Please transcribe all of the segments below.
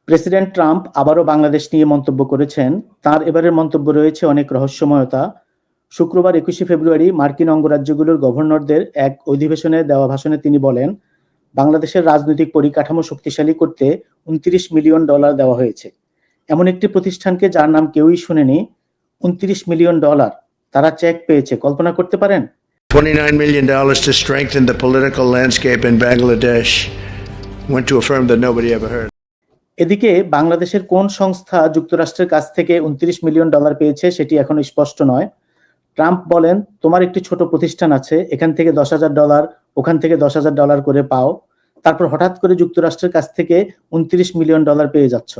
President Trump আবারও বাংলাদেশ নিয়ে মন্তব্য করেছেন। তার এবারের মন্তব্য রয়েছে অনেক রহস্যময়তা। শুক্রবার ২১শে ফেব্রুয়ারি মার্কিন অঙ্গরাজ্যগুলোর গভর্নরদের এক অধিবেশনে দেওয়া ভাষণে তিনি বলেন, বাংলাদেশের রাজনৈতিক পরিকাঠামো শক্তিশালী করতে $২৯ মিলিয়ন দেওয়া হয়েছে। এমন একটি প্রতিষ্ঠানকে যার নাম কেউই শুনেনি, $২৯ মিলিয়ন তারা চেক পেয়েছে, কল্পনা করতে পারেন? $29 million to strengthen the political landscape in Bangladesh went to a firm that nobody ever heard. এদিকে বাংলাদেশের কোন সংস্থা যুক্তরাষ্ট্রের কাছ থেকে $29 মিলিয়ন পেয়েছে সেটি এখনো স্পষ্ট নয়। ট্রাম্প বলেন, তোমার একটি ছোট প্রতিষ্ঠান আছে, এখান থেকে $10,000, ওখান থেকে $10,000 করে পাও, তারপর হঠাৎ করে যুক্তরাষ্ট্রের কাছ থেকে $29 মিলিয়ন পেয়ে যাচ্ছ।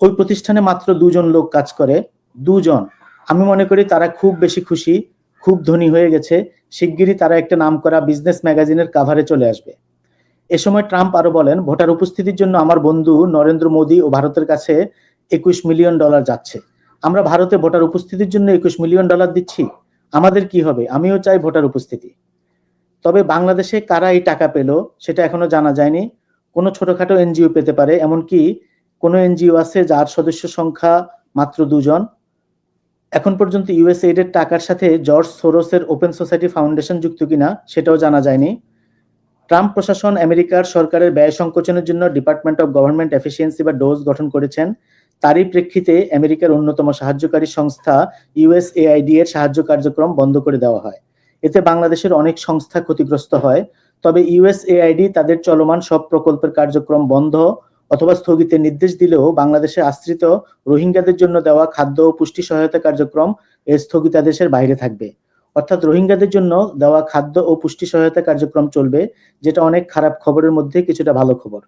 ওই প্রতিষ্ঠানে মাত্র 2জন লোক কাজ করে, 2জন। আমি মনে করি তারা খুব বেশি খুশি, খুব ধনী হয়ে গেছে, শিগগিরই তারা একটা নামকরা বিজনেস ম্যাগাজিনের কাভারে চলে আসবে। এ সময় ট্রাম্প আরো বলেন, ভোটার উপস্থিতির জন্য আমার বন্ধু নরেন্দ্র মোদী ও ভারতের কাছে $21 মিলিয়ন যাচ্ছে। আমরা ভারতে ভোটার উপস্থিতির জন্য $21 মিলিয়ন দিচ্ছি, আমাদের কি হবে? আমিও চাই ভোটার উপস্থিতি। তবে বাংলাদেশে কারা এই টাকা পেল সেটা এখনো জানা যায়নি। কোনো ছোটখাটো এনজিও পেতে পারে, এমনকি কোনো এনজিও আছে যার সদস্য সংখ্যা মাত্র 2জন। এখন পর্যন্ত ইউএসএইডের টাকার সাথে জর্জ সোরোসের ওপেন সোসাইটি ফাউন্ডেশন যুক্ত কিনা সেটাও জানা যায়নি। ট্রাম্প প্রশাসন আমেরিকার সরকারের ব্যয় সংকোচনের জন্য ডিপার্টমেন্ট অফ গভর্নমেন্ট এফিসিয়েন্সি বা ডোজ গঠন করেছেন। তারই প্রেক্ষিতে আমেরিকার অন্যতম সাহায্যকারী সংস্থা ইউএসএআইডি এর সাহায্য কার্যক্রম বন্ধ করে দেওয়া হয়। এতে বাংলাদেশের অনেক সংস্থা ক্ষতিগ্রস্ত হয়। তবে ইউএসএআইডি তাদের চলমান সব প্রকল্পের কার্যক্রম বন্ধ অথবা স্থগিতের নির্দেশ দিলেও বাংলাদেশে আশ্রিত রোহিঙ্গাদের জন্য দেওয়া খাদ্য ও পুষ্টি সহায়তা কার্যক্রম এর স্থগিতাদেশের বাইরে থাকবে। অর্থাৎ রোহিঙ্গাদের জন্য দেওয়া খাদ্য ও পুষ্টি সহায়তা কার্যক্রম চলবে, যেটা অনেক খারাপ খবরের মধ্যে কিছুটা ভালো খবর।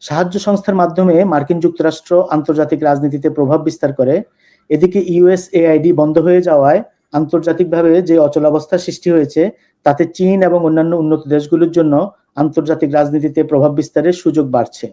সাহায্য সংস্থার মাধ্যমে মার্কিন যুক্তরাষ্ট্র আন্তর্জাতিক রাজনীতিতে প্রভাব বিস্তার করে। এদিকে ইউএসএআইডি বন্ধ হয়ে যাওয়ায় আন্তর্জাতিকভাবে যে অচলাবস্থা সৃষ্টি হয়েছে, তাতে চীন এবং অন্যান্য উন্নত দেশগুলোর জন্য আন্তর্জাতিক রাজনীতিতে প্রভাব বিস্তারের সুযোগ বাড়ছে।